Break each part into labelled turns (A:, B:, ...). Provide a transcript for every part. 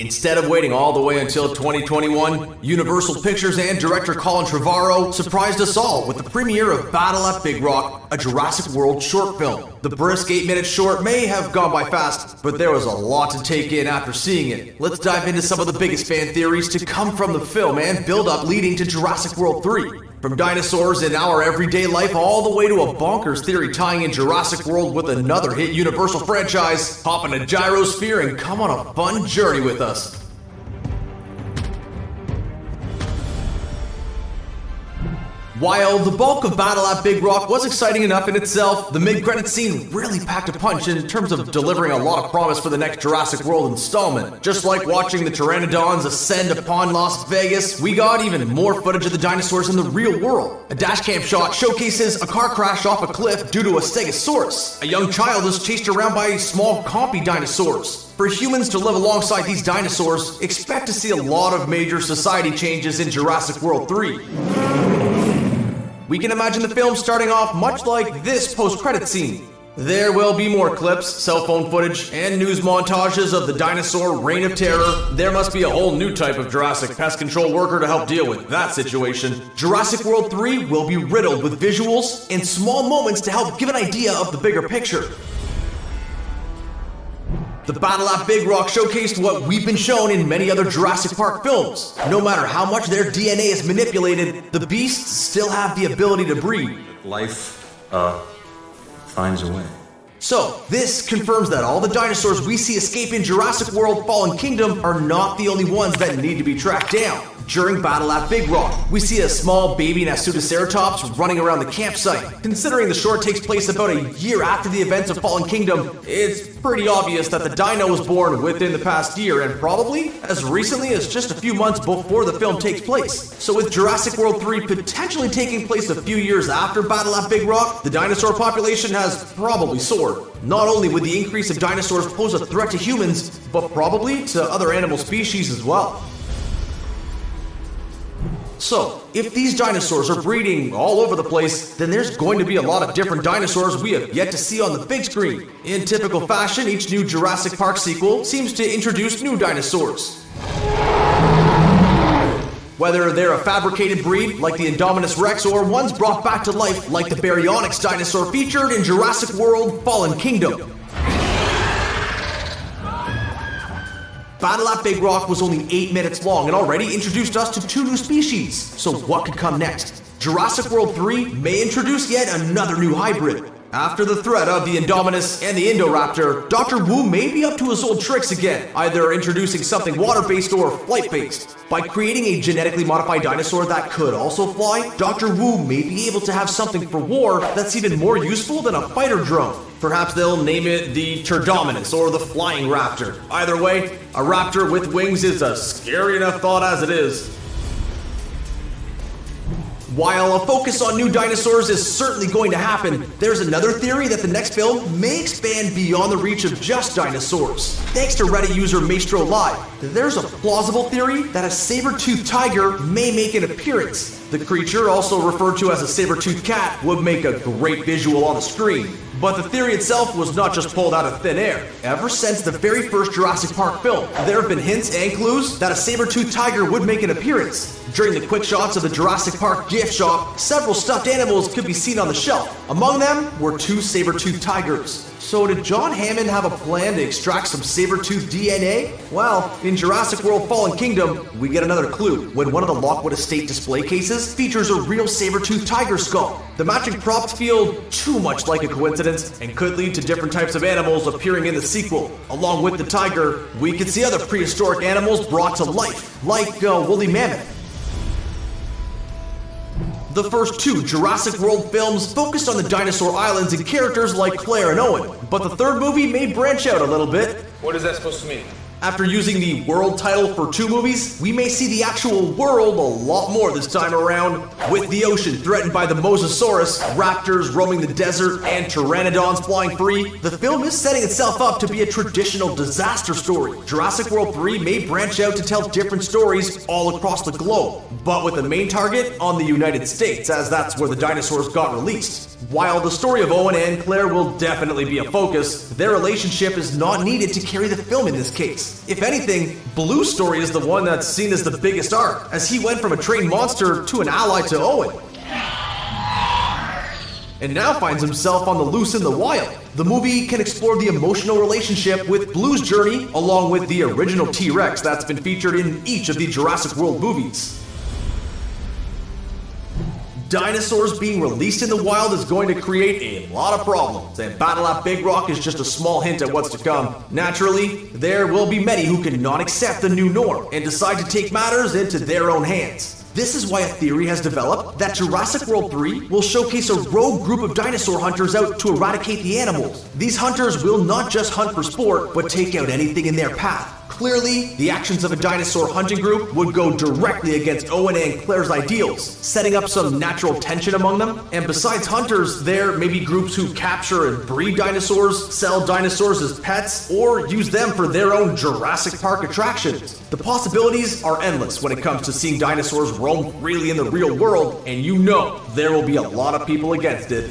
A: Instead of waiting all the way until 2021, Universal Pictures and director Colin Trevorrow surprised us all with the premiere of Battle at Big Rock, a Jurassic World short film. The brisk 8-minute short may have gone by fast, but there was a lot to take in after seeing it. Let's dive into some of the biggest fan theories to come from the film and build up leading to Jurassic World 3. From dinosaurs in our everyday life all the way to a bonkers theory tying in Jurassic World with another hit Universal franchise, hop in a gyrosphere and come on a fun journey with us. While the bulk of Battle at Big Rock was exciting enough in itself, the mid-credits scene really packed a punch in terms of delivering a lot of promise for the next Jurassic World installment. Just like watching the Pteranodons ascend upon Las Vegas, we got even more footage of the dinosaurs in the real world. A dashcam shot showcases a car crash off a cliff due to a Stegosaurus. A young child is chased around by small compy dinosaurs. For humans to live alongside these dinosaurs, expect to see a lot of major society changes in Jurassic World 3. We can imagine the film starting off much like this post-credit scene. There will be more clips, cell phone footage, and news montages of the dinosaur reign of terror. There must be a whole new type of Jurassic pest control worker to help deal with that situation. Jurassic World 3 will be riddled with visuals and small moments to help give an idea of the bigger picture. The Battle at Big Rock showcased what we've been shown in many other Jurassic Park films. No matter how much their DNA is manipulated, the beasts still have the ability to breed.
B: Life, finds a way.
A: So, this confirms that all the dinosaurs we see escape in Jurassic World Fallen Kingdom are not the only ones that need to be tracked down. During Battle at Big Rock, we see a small baby Nasutoceratops running around the campsite. Considering the short takes place about a year after the events of Fallen Kingdom, it's pretty obvious that the dino was born within the past year and probably as recently as just a few months before the film takes place. So with Jurassic World 3 potentially taking place a few years after Battle at Big Rock, the dinosaur population has probably soared. Not only would the increase of dinosaurs pose a threat to humans, but probably to other animal species as well. So, if these dinosaurs are breeding all over the place, then there's going to be a lot of different dinosaurs we have yet to see on the big screen. In typical fashion, each new Jurassic Park sequel seems to introduce new dinosaurs. Whether they're a fabricated breed, like the Indominus Rex, or ones brought back to life, like the Baryonyx dinosaur featured in Jurassic World Fallen Kingdom. Battle at Big Rock was only 8 minutes long and already introduced us to 2 new species. So what could come next? Jurassic World 3 may introduce yet another new hybrid. After the threat of the Indominus and the Indoraptor, Dr. Wu may be up to his old tricks again, either introducing something water-based or flight-based. By creating a genetically modified dinosaur that could also fly, Dr. Wu may be able to have something for war that's even more useful than a fighter drone. Perhaps they'll name it the Pteranodon or the Flying Raptor. Either way, a raptor with wings is a scary enough thought as it is. While a focus on new dinosaurs is certainly going to happen, there's another theory that the next film may expand beyond the reach of just dinosaurs. Thanks to Reddit user Maestro Live, there's a plausible theory that a saber-toothed tiger may make an appearance. The creature, also referred to as a saber-toothed cat, would make a great visual on the screen. But the theory itself was not just pulled out of thin air. Ever since the very first Jurassic Park film, there have been hints and clues that a saber-toothed tiger would make an appearance. During the quick shots of the Jurassic Park gift shop, several stuffed animals could be seen on the shelf. Among them were 2 saber-toothed tigers. So did John Hammond have a plan to extract some saber-tooth DNA? Well, in Jurassic World Fallen Kingdom, we get another clue when one of the Lockwood Estate display cases features a real saber-toothed tiger skull. The matching props feel too much like a coincidence and could lead to different types of animals appearing in the sequel. Along with the tiger, we could see other prehistoric animals brought to life, like a woolly mammoth. The first 2 Jurassic World films focused on the dinosaur islands and characters like Claire and Owen, but the third movie may branch out a little bit.
C: What is that supposed to mean?
A: After using the world title for 2 movies, we may see the actual world a lot more this time around. With the ocean threatened by the Mosasaurus, raptors roaming the desert, and pteranodons flying free, the film is setting itself up to be a traditional disaster story. Jurassic World 3 may branch out to tell different stories all across the globe, but with the main target on the United States, as that's where the dinosaurs got released. While the story of Owen and Claire will definitely be a focus, their relationship is not needed to carry the film in this case. movies. If anything, Blue's story is the one that's seen as the biggest arc, as he went from a trained monster to an ally to Owen, and now finds himself on the loose in the wild. The movie can explore the emotional relationship with Blue's journey, along with the original T-Rex that's been featured in each of the Jurassic World movies. Dinosaurs being released in the wild is going to create a lot of problems, and Battle at Big Rock is just a small hint at what's to come. Naturally, there will be many who cannot accept the new norm and decide to take matters into their own hands. This is why a theory has developed that Jurassic World 3 will showcase a rogue group of dinosaur hunters out to eradicate the animals. These hunters will not just hunt for sport, but take out anything in their path. Clearly, the actions of a dinosaur hunting group would go directly against Owen and Claire's ideals, setting up some natural tension among them. And besides hunters, there may be groups who capture and breed dinosaurs, sell dinosaurs as pets, or use them for their own Jurassic Park attractions. The possibilities are endless when it comes to seeing dinosaurs roam freely in the real world, and you know there will be a lot of people against it.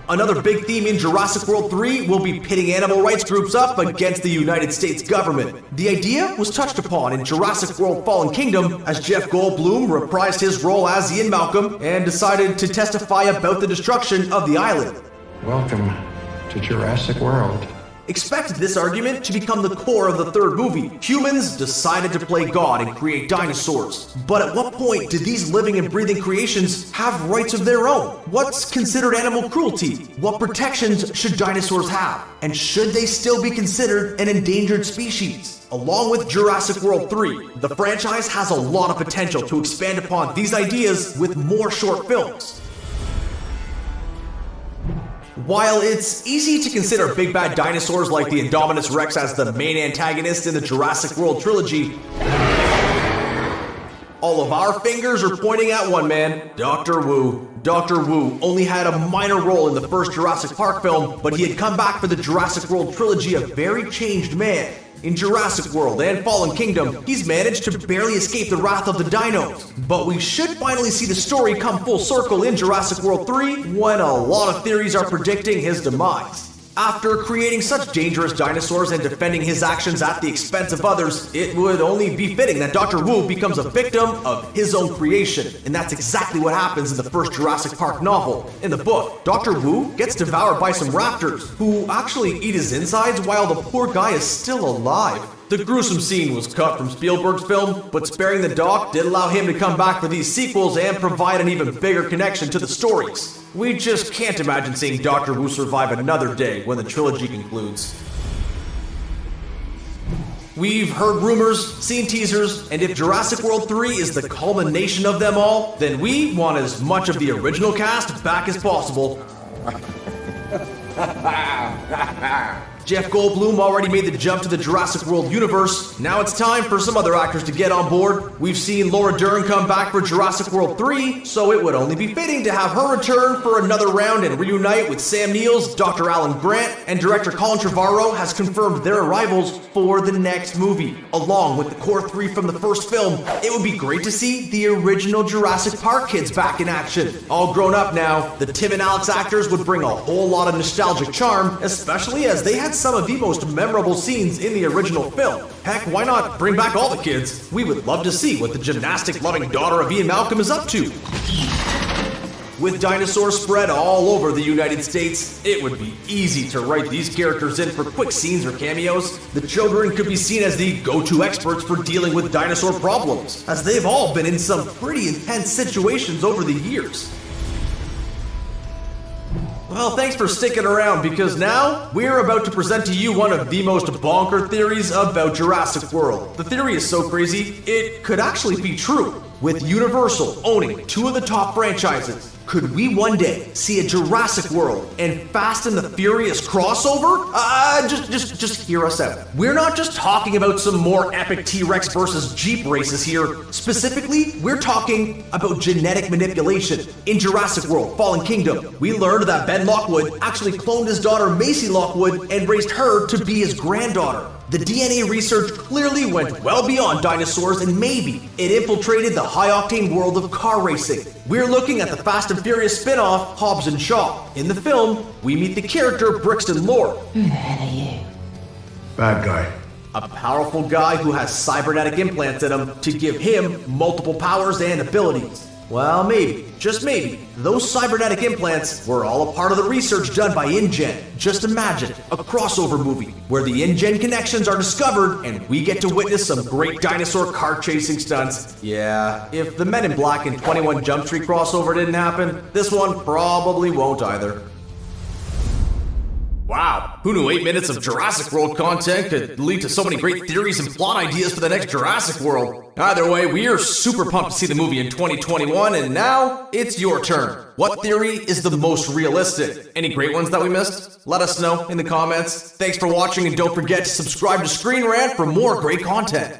A: Another big theme in Jurassic World 3 will be pitting animal rights groups up against the United States government. The idea was touched upon in Jurassic World Fallen Kingdom as Jeff Goldblum reprised his role as Ian Malcolm and decided to testify about the destruction of the island.
C: Welcome to Jurassic World.
A: Expect this argument to become the core of the third movie. Humans decided to play God and create dinosaurs. But at what point did these living and breathing creations have rights of their own? What's considered animal cruelty? What protections should dinosaurs have? And should they still be considered an endangered species? Along with Jurassic World 3, the franchise has a lot of potential to expand upon these ideas with more short films. While it's easy to consider big bad dinosaurs like the Indominus Rex as the main antagonist in the Jurassic World trilogy, all of our fingers are pointing at one man, Dr. Wu. Dr. Wu only had a minor role in the first Jurassic Park film, but he had come back for the Jurassic World trilogy a very changed man. In Jurassic World and Fallen Kingdom, he's managed to barely escape the wrath of the dinos. But we should finally see the story come full circle in Jurassic World 3 when a lot of theories are predicting his demise. After creating such dangerous dinosaurs and defending his actions at the expense of others, it would only be fitting that Dr. Wu becomes a victim of his own creation. And that's exactly what happens in the first Jurassic Park novel. In the book, Dr. Wu gets devoured by some raptors, who actually eat his insides while the poor guy is still alive. The gruesome scene was cut from Spielberg's film, but sparing the doc did allow him to come back for these sequels and provide an even bigger connection to the stories. We just can't imagine seeing Dr. Wu survive another day when the trilogy concludes. We've heard rumors, seen teasers, and if Jurassic World 3 is the culmination of them all, then we want as much of the original cast back as possible. Jeff Goldblum already made the jump to the Jurassic World universe. Now it's time for some other actors to get on board. We've seen Laura Dern come back for Jurassic World 3, so it would only be fitting to have her return for another round and reunite with Sam Neill's Dr. Alan Grant, and director Colin Trevorrow has confirmed their arrivals for the next movie. Along with the core three from the first film, it would be great to see the original Jurassic Park kids back in action. All grown up now, the Tim and Alex actors would bring a whole lot of nostalgic charm, especially as they had some of the most memorable scenes in the original film. Heck, why not bring back all the kids? We would love to see what the gymnastic-loving daughter of Ian Malcolm is up to. With dinosaurs spread all over the United States, it would be easy to write these characters in for quick scenes or cameos. The children could be seen as the go-to experts for dealing with dinosaur problems, as they've all been in some pretty intense situations over the years. Well, thanks for sticking around, because now we're about to present to you one of the most bonker theories about Jurassic World. The theory is so crazy, it could actually be true. With Universal owning two of the top franchises, could we one day see a Jurassic World and Fast and the Furious crossover? Just hear us out. We're not just talking about some more epic T-Rex versus Jeep races here. Specifically, we're talking about genetic manipulation. In Jurassic World Fallen Kingdom, we learned that Ben Lockwood actually cloned his daughter Macy Lockwood and raised her to be his granddaughter. The DNA research clearly went well beyond dinosaurs, and maybe it infiltrated the high-octane world of car racing. We're looking at the Fast and Furious spin-off, Hobbs and Shaw. In the film, we meet the character Brixton Lord.
D: Who the hell are you? Bad guy.
A: A powerful guy who has cybernetic implants in him to give him multiple powers and abilities. Well, maybe, just maybe, those cybernetic implants were all a part of the research done by InGen. Just imagine, a crossover movie where the InGen connections are discovered and we get to witness some great dinosaur car chasing stunts. Yeah, if the Men in Black and 21 Jump Street crossover didn't happen, this one probably won't either. Wow, who knew 8 minutes of Jurassic World content could lead to so many great theories and plot ideas for the next Jurassic World? Either way, we are super pumped to see the movie in 2021, and now it's your turn. What theory is the most realistic? Any great ones that we missed? Let us know in the comments. Thanks for watching, and don't forget to subscribe to Screen Rant for more great content.